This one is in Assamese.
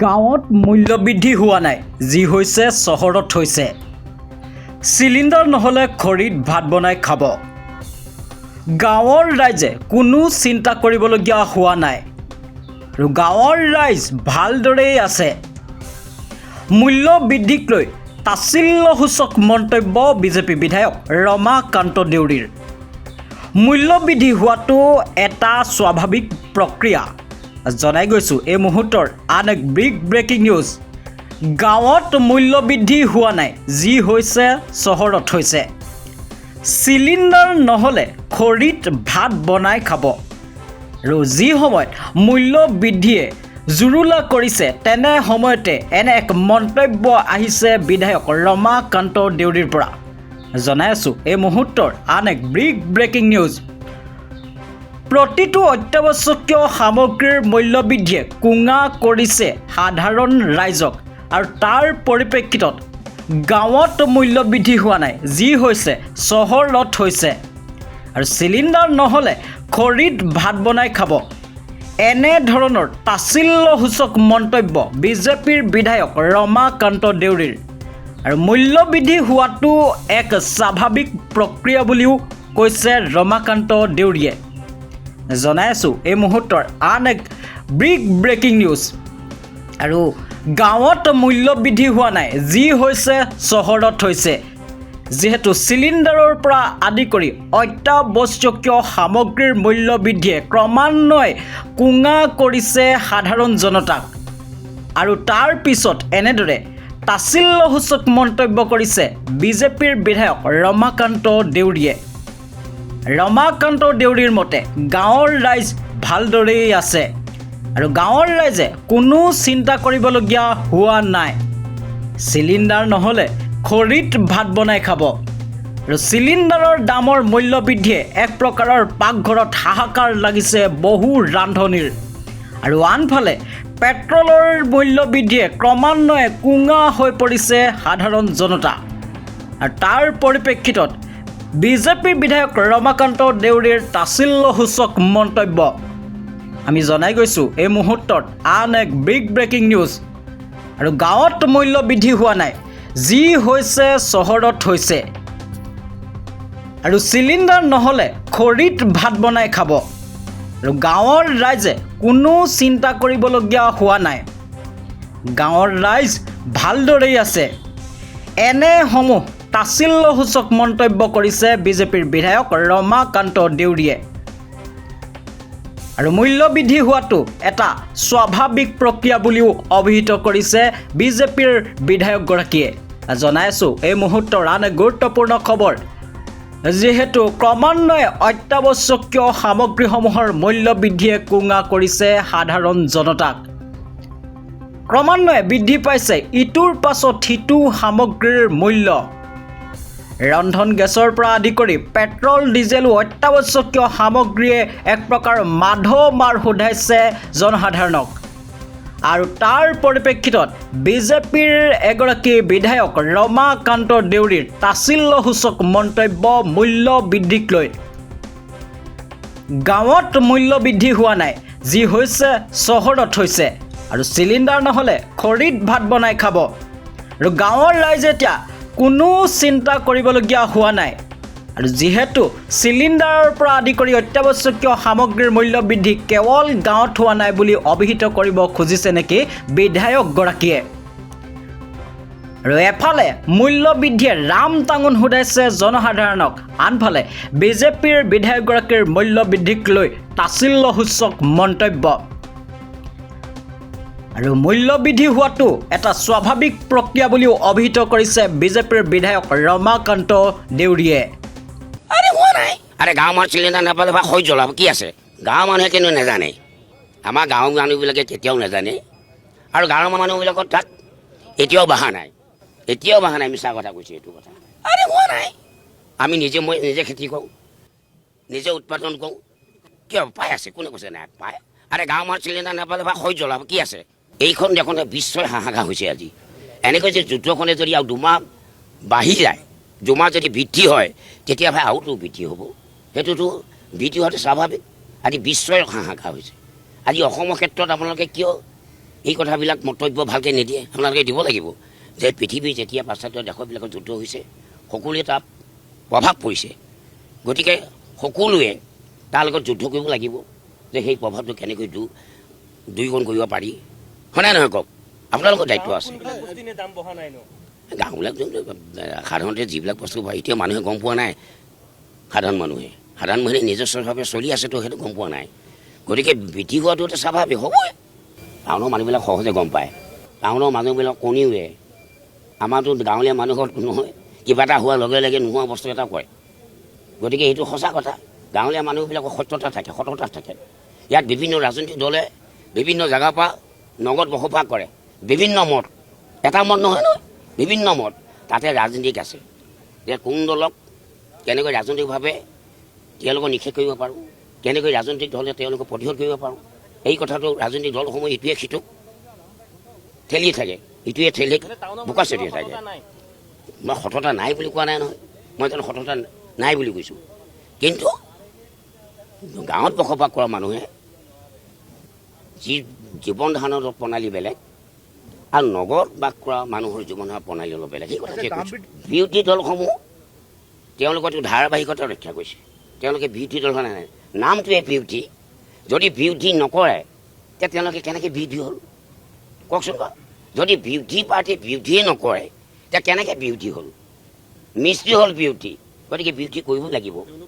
গাঁৱত মূল্যবৃদ্ধি হোৱা নাই, যি হৈছে চহৰত হৈছে। চিলিণ্ডাৰ নহ'লে খৰিত ভাত বনাই খাব। গাঁৱৰ ৰাইজে কোনো চিন্তা কৰিবলগীয়া হোৱা নাই আৰু গাঁৱৰ ৰাইজ ভালদৰেই আছে। মূল্য বৃদ্ধিক লৈ তাচ্ছিল্যসূচক মন্তব্য বিজেপি বিধায়ক ৰমাকান্ত দেউৰীৰ। মূল্য বৃদ্ধি হোৱাটো এটা স্বাভাৱিক প্ৰক্ৰিয়া। জনাই গৈছোঁ এই মুহূৰ্তৰ আন এক বিগ ব্ৰেকিং নিউজ। গাঁৱত মূল্য বৃদ্ধি হোৱা নাই, যি হৈছে চহৰত হৈছে। চিলিণ্ডাৰ নহ'লে খৰিত ভাত বনাই খাব। আৰু যি সময়ত মূল্য বৃদ্ধিয়ে জুৰুলা কৰিছে, তেনে সময়তে এনে এক মন্তব্য আহিছে বিধায়ক ৰমাকান্ত দেউৰীৰ পৰা। জনাই আছোঁ এই মুহূৰ্তৰ আন এক বিগ ব্ৰেকিং নিউজ। প্ৰতিটো অত্যাৱশ্যকীয় সামগ্ৰীৰ মূল্য বৃদ্ধিয়ে কোঙা কৰিছে সাধাৰণ ৰাইজক, আৰু তাৰ পৰিপ্ৰেক্ষিতত গাঁৱত মূল্য বৃদ্ধি হোৱা নাই, যি হৈছে চহৰত হৈছে। আৰু চিলিণ্ডাৰ নহ'লে খৰিত ভাত বনাই খাব। এনে ধৰণৰ তাচ্ছিল্যসূচক মন্তব্য বিজেপিৰ বিধায়ক ৰমাকান্ত দেউৰীৰ। আৰু মূল্য বৃদ্ধি হোৱাটো এক স্বাভাৱিক প্ৰক্ৰিয়া বুলিও কৈছে ৰমাকান্ত দেউৰীয়ে। জনাই আছোঁ এই মুহূৰ্তৰ আন এক বিগ ব্ৰেকিং নিউজ। আৰু গাঁৱত মূল্য বৃদ্ধি হোৱা নাই, যি হৈছে চহৰত হৈছে। যিহেতু চিলিণ্ডাৰৰ পৰা আদি কৰি অত্যাৱশ্যকীয় সামগ্ৰীৰ মূল্য বৃদ্ধিয়ে ক্ৰমান্বয়ে কোঙা কৰিছে সাধাৰণ জনতাক। আৰু তাৰ পিছত এনেদৰে তাচ্ছিল্যসূচক মন্তব্য কৰিছে বিজেপিৰ বিধায়ক ৰমাকান্ত দেউৰীয়ে। ৰমাকান্ত দেউৰীৰ মতে গাঁৱৰ ৰাইজ ভালদৰেই আছে আৰু গাঁৱৰ ৰাইজে কোনো চিন্তা কৰিবলগীয়া হোৱা নাই। চিলিণ্ডাৰ নহ'লে খৰিত ভাত বনাই খাব। আৰু চিলিণ্ডাৰৰ দামৰ মূল্য বৃদ্ধিয়ে এক প্ৰকাৰৰ পাকঘৰত হাহাকাৰ লাগিছে বহু ৰান্ধনিৰ। আৰু আনফালে পেট্ৰলৰ মূল্য বৃদ্ধিয়ে ক্ৰমান্বয়ে কোঙা হৈ পৰিছে সাধাৰণ জনতা। আৰু তাৰ পৰিপ্ৰেক্ষিতত বিজেপি বিধায়ক ৰমাকান্ত দেউৰীৰ তাচ্ছিল্যসূচক মন্তব্য। আমি জনাই গৈছোঁ এই মুহূৰ্তত আন এক বিগ ব্ৰেকিং নিউজ। আৰু গাঁৱত মূল্য বৃদ্ধি হোৱা নাই, যি হৈছে চহৰত হৈছে। আৰু চিলিণ্ডাৰ নহ'লে খৰিত ভাত বনাই খাব। আৰু গাঁৱৰ ৰাইজে কোনো চিন্তা কৰিবলগীয়া হোৱা নাই। গাঁৱৰ ৰাইজ ভালদৰেই আছে। এনেসমূহ তাচ্ছিল্যসূচক মন্তব্য কৰিছে বিজেপিৰ বিধায়ক ৰমাকান্ত দেউৰীয়ে। আৰু মূল্য বৃদ্ধি হোৱাটো এটা স্বাভাৱিক প্ৰক্ৰিয়া বুলিও অভিহিত কৰিছে বিজেপিৰ বিধায়কগৰাকীয়ে। জনাই আছোঁ এই মুহূৰ্তৰ আন এক গুৰুত্বপূৰ্ণ খবৰ। যিহেতু ক্ৰমান্বয়ে অত্যাৱশ্যকীয় সামগ্ৰীসমূহৰ মূল্য বৃদ্ধিয়ে কোঙা কৰিছে সাধাৰণ জনতাক। ক্ৰমান্বয়ে বৃদ্ধি পাইছে ইটোৰ পাছত সিটো সামগ্ৰীৰ মূল্য। ৰন্ধন গেছৰ পৰা আদি কৰি পেট্ৰল ডিজেলো অত্যাৱশ্যকীয় সামগ্ৰীয়ে এক প্ৰকাৰ মাৰ সোধাইছে জনসাধাৰণক। আৰু তাৰ পৰিপ্ৰেক্ষিতত বিজেপিৰ এগৰাকী বিধায়ক ৰমাকান্ত দেউৰীৰ তাচ্ছিল্যসূচক মন্তব্য মূল্য বৃদ্ধিক লৈ। গাঁৱত মূল্য বৃদ্ধি হোৱা নাই, যি হৈছে চহৰত হৈছে। আৰু চিলিণ্ডাৰ নহ'লে খৰিত ভাত বনাই খাব। আৰু গাঁৱৰ ৰাইজে এতিয়া কোনো চিন্তা কৰিবলগীয়া হোৱা নাই। আৰু যিহেতু চিলিণ্ডাৰৰ পৰা আদি কৰি অত্যাৱশ্যকীয় সামগ্ৰীৰ মূল্য বৃদ্ধি কেৱল গাঁৱত হোৱা নাই বুলি অভিহিত কৰিব খুজিছে নেকি বিধায়কগৰাকীয়ে। আৰু এফালে মূল্য বৃদ্ধিয়ে ৰাম টাঙোন সোধাইছে জনসাধাৰণক, আনফালে বিজেপিৰ বিধায়কগৰাকীৰ মূল্য বৃদ্ধিক লৈ তাচ্ছিল্যসূচক মন্তব্য। আৰু মূল্য বৃদ্ধি হোৱাটো এটা স্বাভাৱিক প্ৰক্ৰিয়া বুলিও অভিহিত কৰিছে বিজেপিৰ বিধায়ক ৰমাকান্ত দেউৰীয়ে। আৰে গাঁৱৰ মানুহ চিলিণ্ডাৰ নাপালে বা খৰি জ্বলাব কি আছে? গাঁৱৰ মানুহে কেনে নাজানে? আমাৰ গাঁৱৰ মানুহবিলাকে কেতিয়াও নাজানে। আৰু গাঁৱৰ মানুহবিলাকৰ তাত এতিয়াও বহা নাই, মিছা কথা কৈছে এইটো কথা। আৰে হোৱা নাই। আমি মই নিজে খেতি কৰোঁ, নিজে উৎপাদন কৰোঁ। কিয় পাই আছে? কোনে কৈছে নাই পায়? আৰে গাঁৱৰ মানুহ চিলিণ্ডাৰ নাপালে বা খৰি জ্বলাব কি আছে? এইখন দেখোন বিশ্বই হাহাকাৰ হৈছে আজি। এনেকৈ যে যুদ্ধখনে যদি আৰু দুমাহ বাঢ়ি যায়, দুমাহ যদি বৃদ্ধি হয়, তেতিয়া ভাই আৰুতো বৃদ্ধি হ'ব। সেইটোতো বৃদ্ধি হোৱাটো স্বাভাৱিক। আজি বিশ্বই হাহাকাৰ হৈছে। আজি অসমৰ ক্ষেত্ৰত আপোনালোকে কিয় এই কথাবিলাক মন্তব্য ভালকৈ নিদিয়ে আপোনালোকে দিব লাগিব যে পৃথিৱীৰ যেতিয়া পাশ্চাত্য দেশবিলাকত যুদ্ধ হৈছে সকলোৱে তাত প্ৰভাৱ পৰিছে গতিকে সকলোৱে তাৰ লগত যুদ্ধ কৰিব লাগিব যে সেই প্ৰভাৱটো কেনেকৈ দুইগুণ কৰিব পাৰি হয়নে নহয় কওক আপোনালোকৰ দায়িত্ব আছে গাঁওবিলাক সাধাৰণতে যিবিলাক বস্তু পায় এতিয়া মানুহে গম পোৱা নাই সাধাৰণ মানুহে নিজস্বভাৱে চলি আছেতো সেইটো গম পোৱা নাই গতিকে বৃদ্ধি হোৱাটো এটা স্বাভাৱিক হ'বই টাউনৰ মানুহবিলাক সহজে গম পায় টাউনৰ মানুহবিলাক কণীওৱে আমাৰতো গাঁৱলীয়া মানুহৰ নহয় কিবা এটা হোৱাৰ লগে লগে নোহোৱা বস্তু এটা কয় গতিকে এইটো সঁচা কথা গাঁৱলীয়া মানুহবিলাকৰ সত্যতা থাকে ইয়াত বিভিন্ন ৰাজনৈতিক দলে বিভিন্ন জেগাৰ পৰা নগদ বসবাস কৰে বিভিন্ন মত এটা মত নহয় নহয় বিভিন্ন মত তাতে ৰাজনীতিক আছে যে কোন দলক কেনেকৈ ৰাজনৈতিকভাৱে তেওঁলোকক নিষেধ কৰিব পাৰোঁ কেনেকৈ ৰাজনৈতিক দলে তেওঁলোকক প্ৰতিৰোধ কৰিব পাৰোঁ এই কথাটো ৰাজনৈতিক দলসমূহ ইটোৱে সিটোক ঠেলি থাকে ইটোৱে ঠেলি বোকা চটিয়াই থাকে মই সততা নাই বুলি কোৱা নাই নহয় মই জানো সততা নাই বুলি কৈছোঁ কিন্তু গাঁৱত বসবাস কৰা মানুহে যি জীৱন ধাৰণৰ প্ৰণালী বেলেগ আৰু নগৰত বাস কৰা মানুহৰ জীৱন ধাৰণৰ প্ৰণালী অলপ বেলেগ সেই কথাকে কৈছোঁ বিৰোধী দলসমূহ তেওঁলোকতো ধাৰাবাহিকতা ৰক্ষা কৰিছে তেওঁলোকে বিৰোধী দল হোৱা নাই নামটোৱে বিৰোধী যদি বিৰোধী নকৰে তেতিয়া তেওঁলোকে কেনেকৈ বিৰোধী হ'ল কওকচোন বাৰু যদি বিৰোধী পাৰ্টীয়ে বিৰোধীয়ে নকৰে তেতিয়া কেনেকৈ বিৰোধী হ'ল মিস্ত্ৰী হ'ল বিৰোধী গতিকে বিৰোধী কৰিব লাগিব